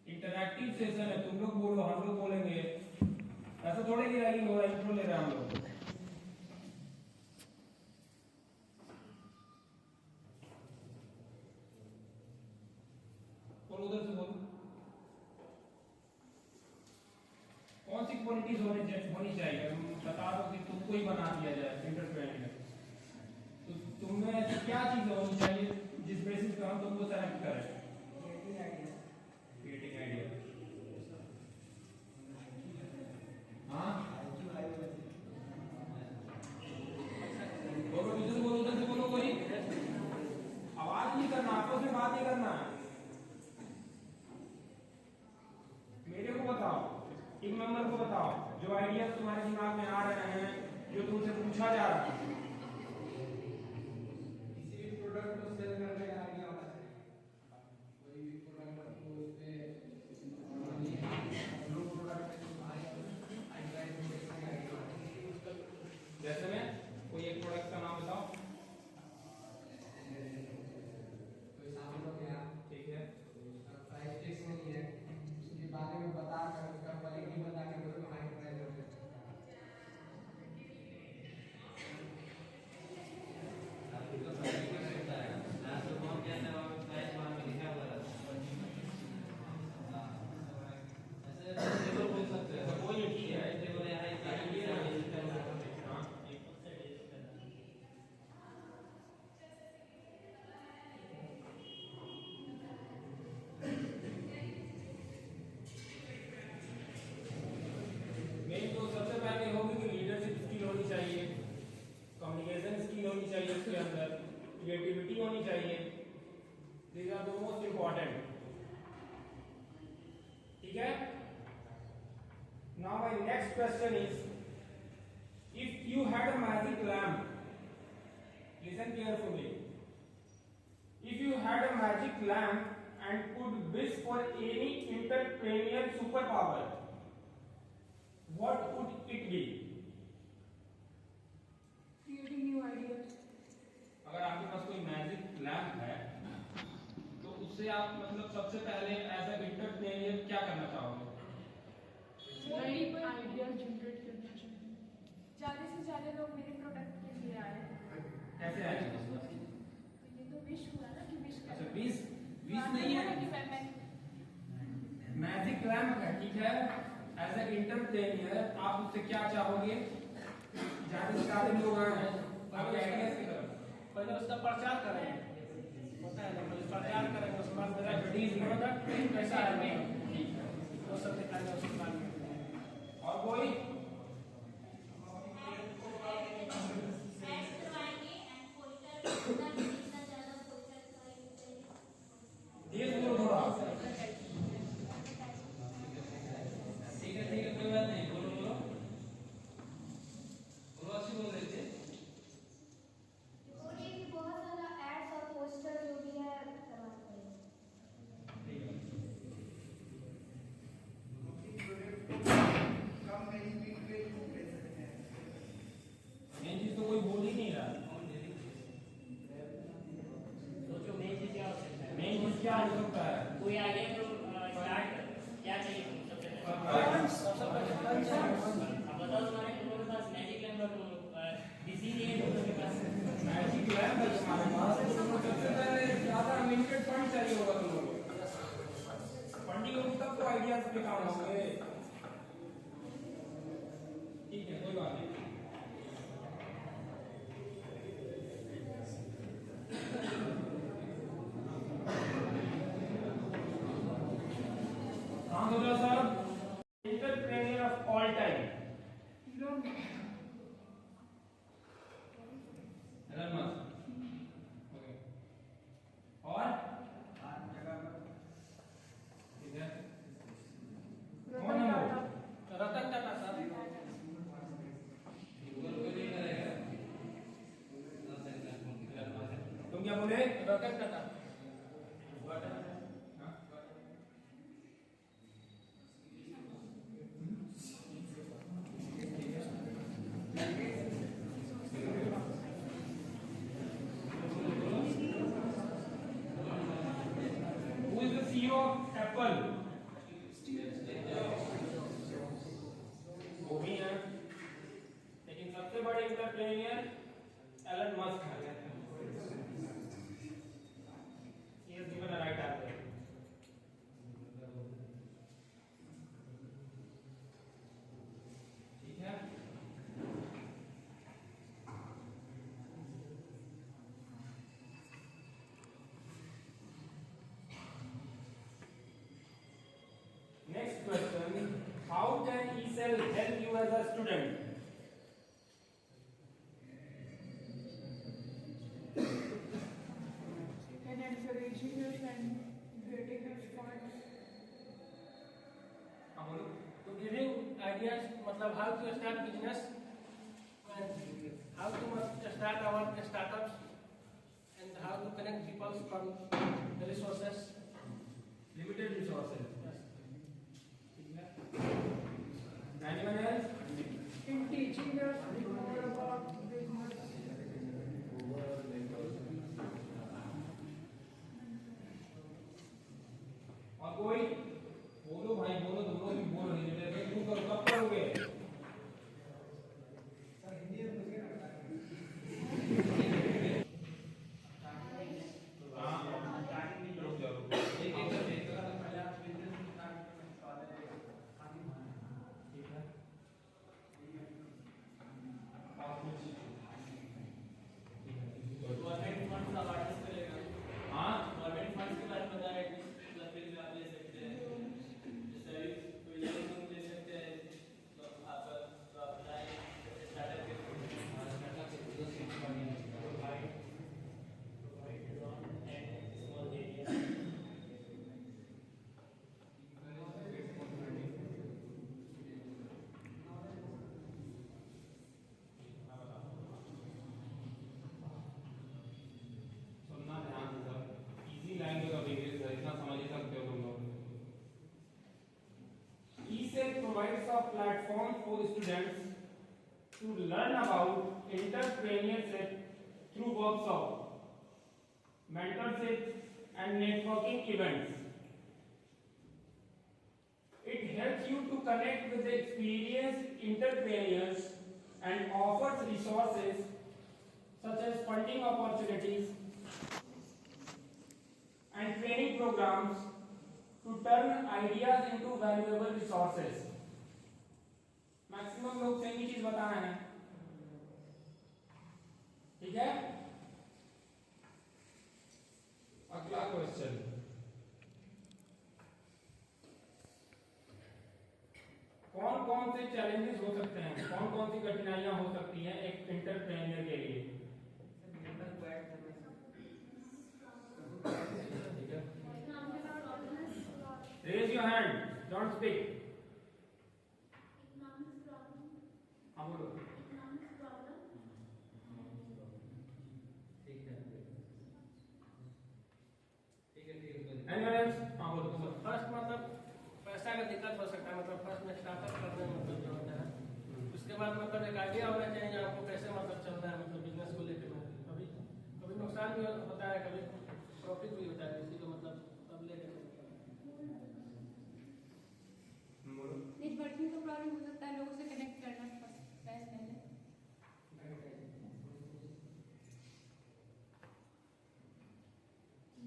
इंटरैक्टिव सेशन है, तुम लोग बोलो हम लोग बोलेंगे, ऐसा थोड़े कि रैगिंग हो रहा है, इंट्रो ले रहे हैं हम लोग। बोलो उधर से बोलो, कौन सी क्वालिटीज होनी चाहिए, बता दो कि तुमको ही बना दिया जाए इंटरप्रेन्योर। तो तुममें ऐसी क्या चीजें होनी चाहिए जिस बेसिस पे हम तुमको सेलेक्ट करें? क्रिएटिंग आइडिया, हाँ बोलो इधर से बोलो, उधर से बोलो, कोई आवाज नहीं करना, आपस में बात नहीं करना। मेरे को बताओ, टीम मेंबर को बताओ, जो आइडियाज तुम्हारे दिमाग में आ रहे हैं, जो तुमसे पूछा जा रहा है। किसी भी प्रोडक्ट को सेल करने का आइडिया होना चाहिए। कोई भी प्रोडक्ट को उस पे लो प्रोडक्ट जैसे में कोई एक प्रोडक्ट का नाम बताओ। कोई सामान हो गया, ठीक है, उसका प्राइस फिक्स नहीं है, उसके बारे में बता कर उसका क्वालिटी बता के उसको हाई प्राइस हो जाता है। आपको तो प्राइस भी होता है ना, तो कौन कहता है वहाँ पे प्राइस वहाँ पे लिखा हुआ रहता है। हाँ ऐसे टेबल बोल सकते हैं, कोई एक ही है, टेबल यहाँ एक आइडिया है, हाँ मेन तो सबसे पहले होगी कि लीडरशिप स्किल होनी चाहिए, कम्युनिकेशन स्किल होनी चाहिए, उसके अंदर क्रिएटिविटी होनी चाहिए। These are the most important. ठीक है, now my next question is, if you had a magic lamp, listen carefully, if you had a magic lamp and could wish for any entrepreneurial superpower, what would it be? Creating new ideas. अगर आपके पास कोई मैजिक लैम्प है तो उससे आप मतलब सबसे पहले एज ए एंटरप्रेन्योर क्या करना चाहोगे? नई आइडियाज जनरेट करना चाहिए। ज़्यादा से ज़्यादा लोग मेरे प्रोडक्ट के लिए आए। कैसे आएगा? ये तो विश हुआ ना कि विश अच्छा, विश नहीं है, कि मैं मैजिक लैम्प है, ठीक है। एज ए एंटरप्रेन्योर आप उससे क्या चाहोगे? ज्यादा से ज्यादा लोग आए आपके आइडियाज की तरफ, पहले उसका प्रचार करेंगे, होता है ना, पहले प्रचार करेंगे, उसके बाद मेरा प्रोडक्ट कैसा है वो सब दिखाएंगे, उसके बाद में। और कोई ये बोलो थोड़ा। ठीक है कोई बात नहीं, बोलो बोलो बोलो, अच्छी बोल रहे थे। बहुत सारा एड्स और पोस्टर जो भी है करवाते हैं। मेन चीज तो कोई बोल ही नहीं रहा। सोचो मेन चीज क्या हो सकता है? मेन चीज क्या हो सकता है? कोई आ गया तो स्टार्ट क्या चाहिए तुम सबसे पहले? अब बताओ तुम्हारे तुम लोगों के पास मैजिक लैम्प और डीसी नहीं है तुम लोगों के पास? मैजिक लैम्प है तुम्हारे पास, तो तुमको सबसे पहले ज्यादा लिमिटेड फंड चाहिए होगा तुम लोगों को। फंडिंग होगी तब तो आइडियाज पे काम होंगे। ठीक है, कोई बात नहीं। हाँ बोलो sir, entrepreneur of all time Elon Musk, okay, और ठीक है, कौन है वो? रतन टाटा सर। गूगल पे नहीं करेगा, तुम क्या बोले? Ratan Tata. entrepreneur Elon Musk है. He has given a right answer. ठीक है. Next question. How can eCell help you as a student? And encouraging us and getting us fund. हाँ बोलो. To giving ideas, मतलब how to start business and how to start our startups and how to connect people from the resources. Limited resources. Yes. Anyone else? In teaching us more about business. और कोई? बोलो भाई बोलो, तुम लोग भी बोलो, नहीं तो मैं क्यों करूँ, कब करोगे? गवर्नमेंट फंड का वापस करेगा. हाँ? गवर्नमेंट फंड के बारे में बता रहे हैं कि फिर भी आप ले सकते हैं. जैसे अभी कोई लोन ले सकते हैं, तो आप अपना स्टार्टअप के स्मॉल एरिया. सुनना ध्यान से sir. Easy language of English है, इतना समझ ही सकते हो तुम लोग. eCell provides a platform for students to learn about entrepreneurship through workshops, mentorship, and networking events. It helps you to connect with the experienced entrepreneurs and offers resources such as funding opportunities and training programs to turn ideas into valuable resources. Maximum लोग सेम ही चीज बता रहे हैं. ठीक है. अगला क्वेश्चन. कौन कौन से चैलेंजेस हो सकते हैं, कौन कौन सी कठिनाइयां हो सकती हैं एक एंटरप्रेन्योर के लिए? Raise your hand. Don't speak. हाँ बोलो. Anyone else? हाँ बोलो. फर्स्ट मतलब पैसा का दिक्कत हो सकता है, मतलब फर्स्ट में स्टार्टअप करने में मतलब जो होता है. उसके बाद मतलब एक आइडिया होना चाहिए आपको कैसे मतलब चलना है, मतलब बिजनेस को लेकर. कभी कभी नुकसान भी होता है, कभी प्रॉफिट भी होता है, इसी को मतलब तब लेकर. नेटवर्किंग का प्रॉब्लम हो सकता है, लोगों से कनेक्ट करना पहले.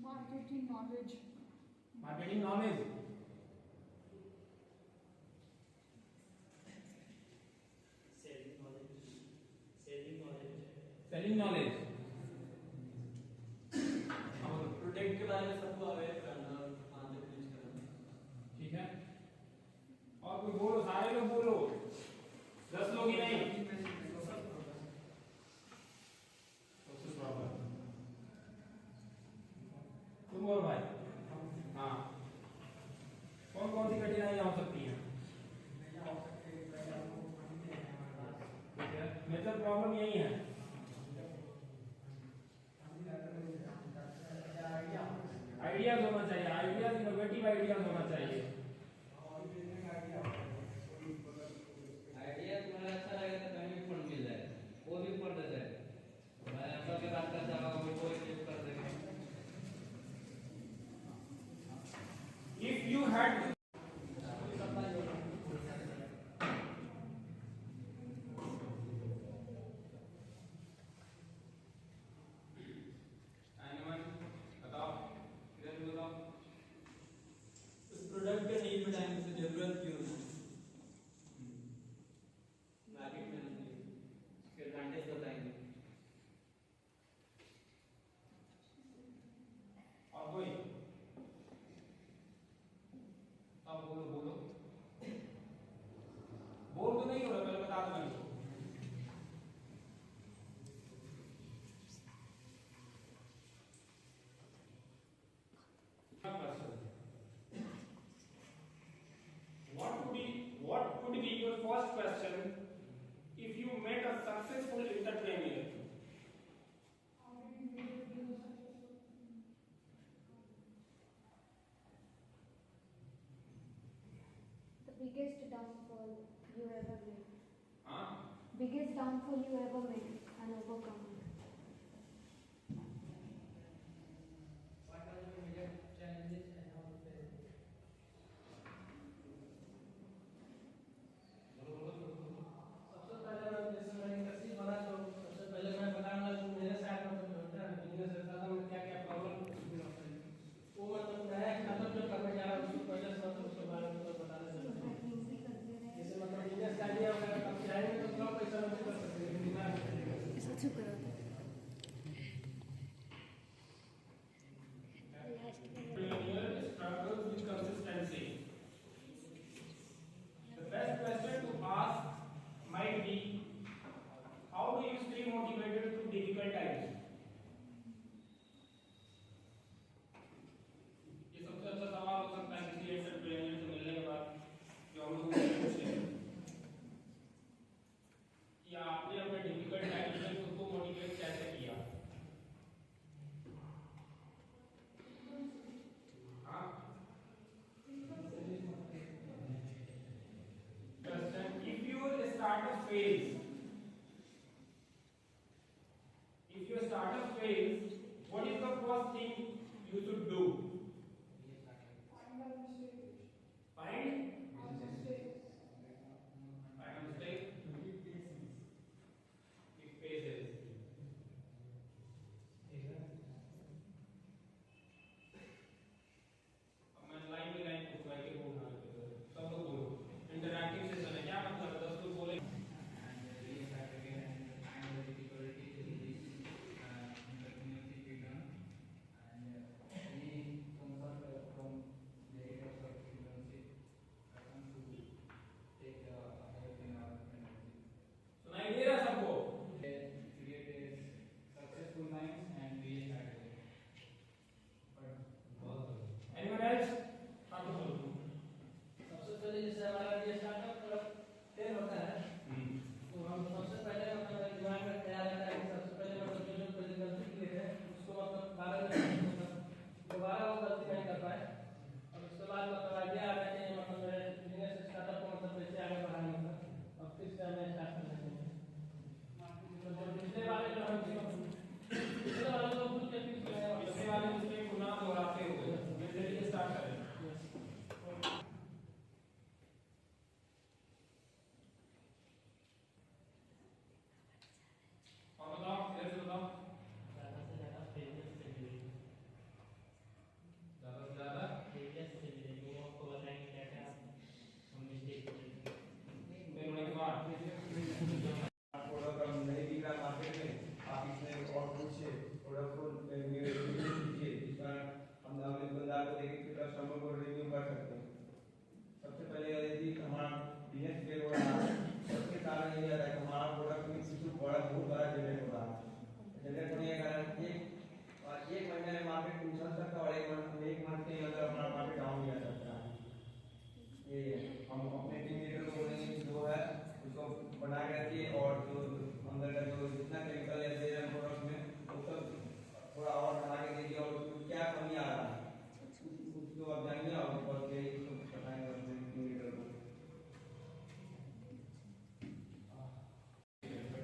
Marketing knowledge. Marketing knowledge. Selling knowledge. हाँ बोलो. प्रोडक्ट के बारे में सबको अवेयर करना और आंसर रीच करना. ठीक है. और कोई बोलो, सारे लोग बोलो. 10 लोग ही नहीं. तुम बोलो भाई. हाँ. कौन कौन सी कठिनाइयां हो सकती हैं? मेजर प्रॉब्लम यही है. आइडियाज होना चाहिए, आइडियाज, इनोवेटिव आइडियाज होना चाहिए. आइडिया तुम्हारा अच्छा लगेगा तो कहीं भी फंड मिल जाए, वो भी फंड देता है. मैं आपका के बात करता हूँ, वो कोई चीज कर देंगे. If you had biggest downfall you ever made? हाँ Biggest downfall you ever made and overcome it? What are the major challenges and how to face it? सबसे पहले मैं जैसे मैं इंडस्ट्री बना तो सबसे पहले मैं बताऊंगा कि मेरे साथ मतलब जो होता है बिजनेस स्टार्टअप में क्या क्या प्रॉब्लम वो मतलब नया स्टार्टअप जो करने जा रहा है उसको पहले से मतलब उसके बारे में तो बताने से जैसे मतलब बिजनेस आइडिया वगैरह कब से आएंगे तो कम पैसा में कर सकते हैं बिना struggles with consistency. The best question to ask might be, how do you stay motivated through difficult times? ये सबसे अच्छा सवाल हो सकता है किसी एंटरप्रेन्योर से मिलने के बाद जो हम लोग पूछे कि आपने अपने डिफिकल्ट टाइम में खुद को मोटिवेट कैसे किया? हाँ if your startup fails, what is the first thing you should do? Find a mistake. It faces. अब मैं लाइन में लाइन पूछूंगा कि बोलना है सब लोग बोलो इंटरैक्टिव सेशन है क्या मतलब 10 लोग बोले सुनाई दे रहा सबको anyone else हाँ तो बोलो सबसे पहले जैसे हमारा ये स्टार्टअप फेल होता है तो हम सबसे पहले मतलब दिमाग में ख्याल आता है कि सबसे पहले मतलब जो पहले गलती की है उसको मतलब दोबारा वो गलती नहीं कर पाए और उसके बाद मतलब आइडिया आता है कि मतलब मेरे बिजनेस स्टार्टअप को मतलब कैसे आगे बढ़ाना मतलब और फिर से हमें स्टार्ट करना चाहिए तो जो पिछले वाले जो हम पिछले वाले को भूल के फिर से पिछले वाले मिस्टेक को ना दोहराते हुए ये जरिए स्टार्ट करें और बताओ इधर से बताओ ज़्यादा से ज़्यादा फेलियर से मिले ज़्यादा से ज़्यादा फेलियर से मिले लोगों को बताएंगे क्या क्या हम मिस्टेक करेंगे फेल होने के बाद प्रोडक्ट अब नहीं दिख रहा मार्केट में आप इसमें और कुछ प्रोडक्ट को कीजिए जिस कारण हम अगले दुकानदार को देखें कि कस्टमर को रिव्यू कर सकते हैं। सबसे पहले यदि हमारा बिजनेस फेल हो रहा है उसके कारण ये रहता है कि हमारा प्रोडक्ट में कुछ बड़ा बहुत बड़ा जनरेट हो रहा है। जनरेट होने के कारण एक महीने में मार्केट उछल सकता है और एक मंथ के अंदर हमारा मार्केट डाउन भी आ सकता है। ये हम अपने टीम लीडर को बोलेंगे कि जो है उसको बना के रखिए और जो अंदर का जो जितना केमिकल है दे रहे हैं प्रोडक्ट में वो सब थोड़ा और बना के दीजिए और उसमें क्या कमी आ रहा है उसको आप जानिए और ऊपर के उसको बताएंगे अपने टीम लीडर को।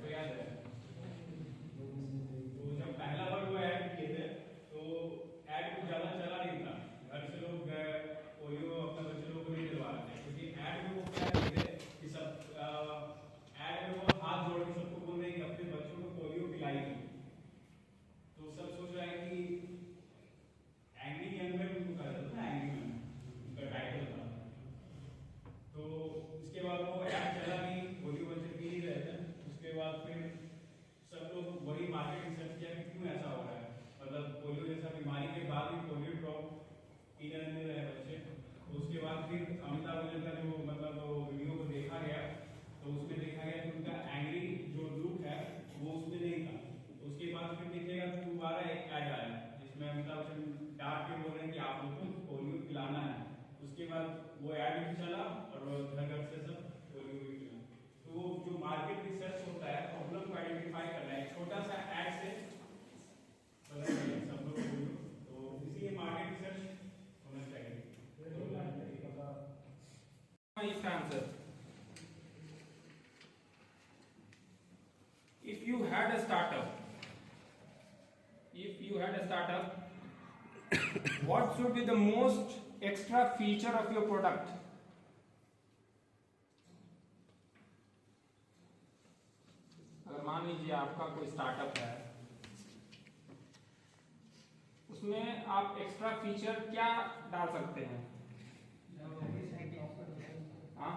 तो याद है तो जब पहला बार वो ऐड किए थे तो ऐड कुछ ज़्यादा चला नहीं था घर से लोग पोलियो अपने बच्चे लोगों को नहीं दिलवा रहे थे क्योंकि ऐड में वो क्या कहते थे कि सब ऐड में वो हाथ जोड़ के सबको बोल रहे हैं कि अपने बच्चों को पोलियो पिलाइए तो सब सोच रहे हैं कि एंग्री यंग में उनको कहा जाता था एंग्री मैन उनका टाइटल था तो इसके बाद वो ऐड चला नहीं पोलियो बच्चे पी नहीं रहे थे उसके बाद फिर सब लोग वही मार्केट रिसर्च किया कि क्यों ऐसा हो रहा है मतलब पोलियो जैसा बीमारी के बाद भी पोलियो ड्रॉप पीने नहीं रहे बच्चे तो उसके बाद फिर अमिताभ बच्चन का जो मतलब वीडियो को देखा गया तो उसमें देखा गया कि उनका एंग्री जो लुक है वो उसमें नहीं था तो उसके बाद फिर देखिएगा दोबारा एक ऐड आया जिसमें अमिताभ बच्चन डांट के बोल रहे हैं कि आप लोग को पोलियो पिलाना है उसके बाद वो ऐड भी चला और घर घर से सब पोलियो भी पिला तो वो जो मार्केट रिसर्च होता है प्रॉब्लम को आइडेंटिफाई करना है छोटा सा ऐड से बदल गया सब लोग पोलियो तो इसलिए मार्केट रिसर्च होना चाहिए startup, what should be the most extra feature of your product? अगर मान लीजिए आपका कोई स्टार्टअप है, उसमें आप एक्स्ट्रा फीचर क्या डाल सकते हैं? हाँ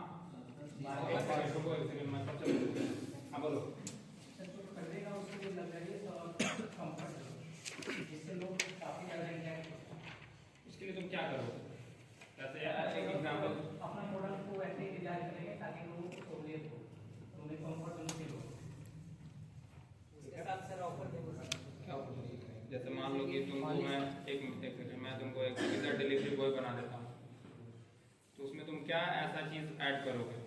बोलो। उसके लिए तुम क्या करोगे? जैसे एक एग्जांपल, अपना प्रोडक्ट को ऐसे डिजाइन करेंगे ताकि लोगों को सहूलियत हो, उन्हें कंफर्ट फील हो। उसके साथ सर ऑफर देंगे। जैसे मान लो कि तुमको मैं मैं तुमको एक पिज्जा डिलीवरी बॉय बना देता हूँ, तो उसमें तुम क्या ऐसा चीज ऐड करोगे?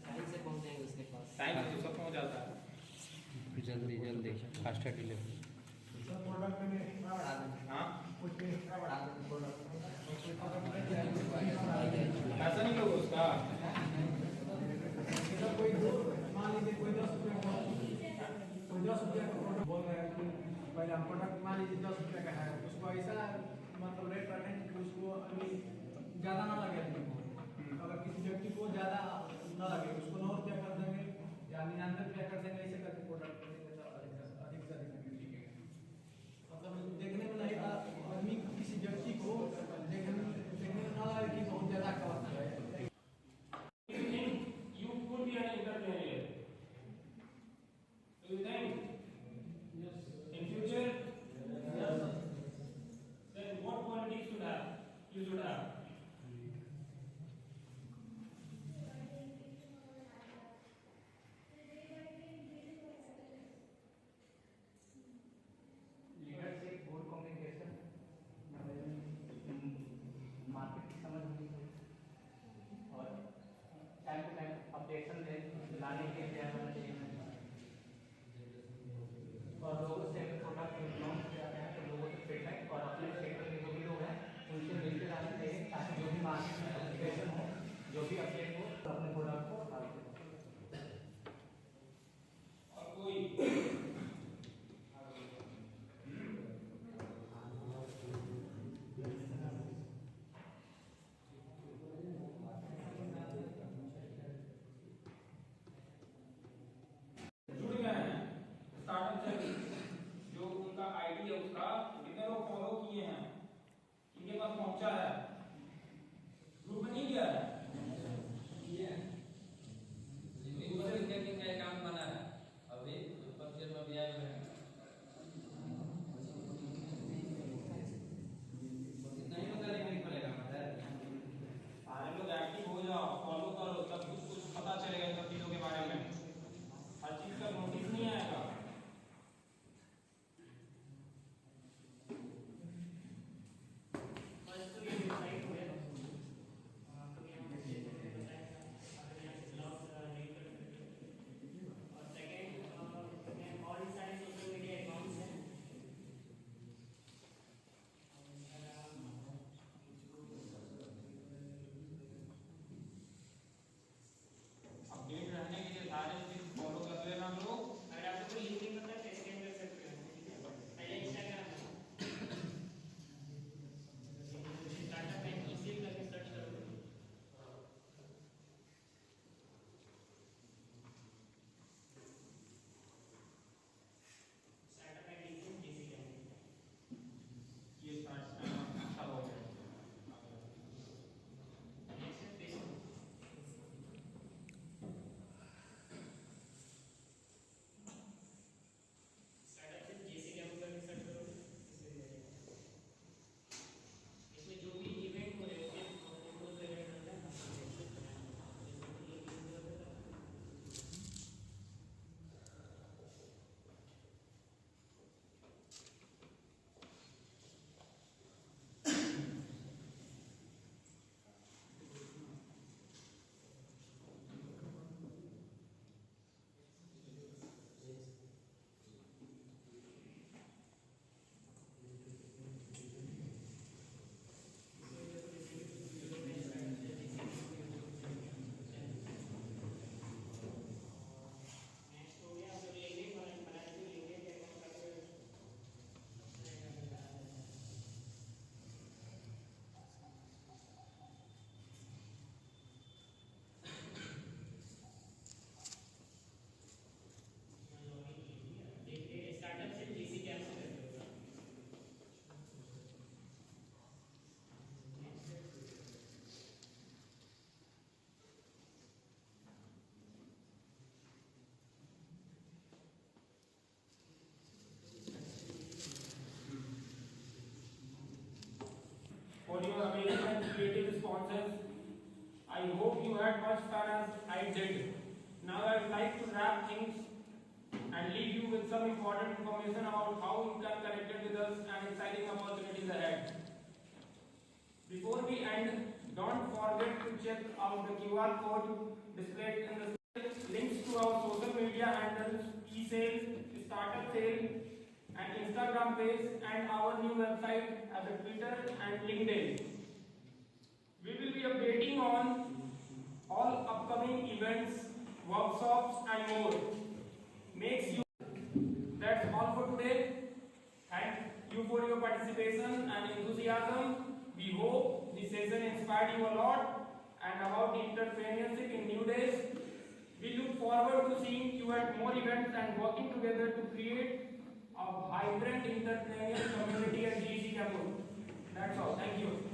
टाइम से पहुंचेंगे उसके पास। टाइम से तो सब पहुँच जाता है। जल्दी फास्टर डिलीवरी। प्रोडक्ट में एक्स्ट्रा बढ़ा देंगे। हाँ कुछ एक्स्ट्रा बढ़ा देंगे प्रोडक्ट में। ऐसा नहीं लोग उसका कोई मान लीजिए कोई 10 रुपये का प्रोडक्ट बोल रहे हैं कि पहले हम प्रोडक्ट मान लीजिए 10 रुपये का है, उसको ऐसा मतलब रेट रखें कि उसको अभी ज़्यादा ना लगे। अगर किसी व्यक्ति को ज़्यादा ना लगे, उसको 9 रुपया कर देंगे या 99 रुपया कर देंगे, ऐसे करके प्रोडक्ट अधिक से अधिक बिकेगा। मतलब देखने में नहीं आदमी किसी व्यक्ति को देखने में ना लगे कि बहुत ज़्यादा कमाता है। you could be an entrepreneur. Do you think? Yes. In future? Yes. Then what qualities should have? You should have. and leave you with some important information about how you can connect with us and exciting opportunities ahead. Before we end, don't forget to check out the QR code displayed in the links to our social media handles, e-sales, startup sale, and Instagram page, and our new website as a Twitter and LinkedIn. We will be updating on all upcoming events, workshops, and more. That's all for today. Thank you for your participation and enthusiasm. We hope this session inspired you a lot and about entrepreneurship in new days. We look forward to seeing you at more events and working together to create a vibrant entrepreneurial community at GEC Campus. That's all. Thank you.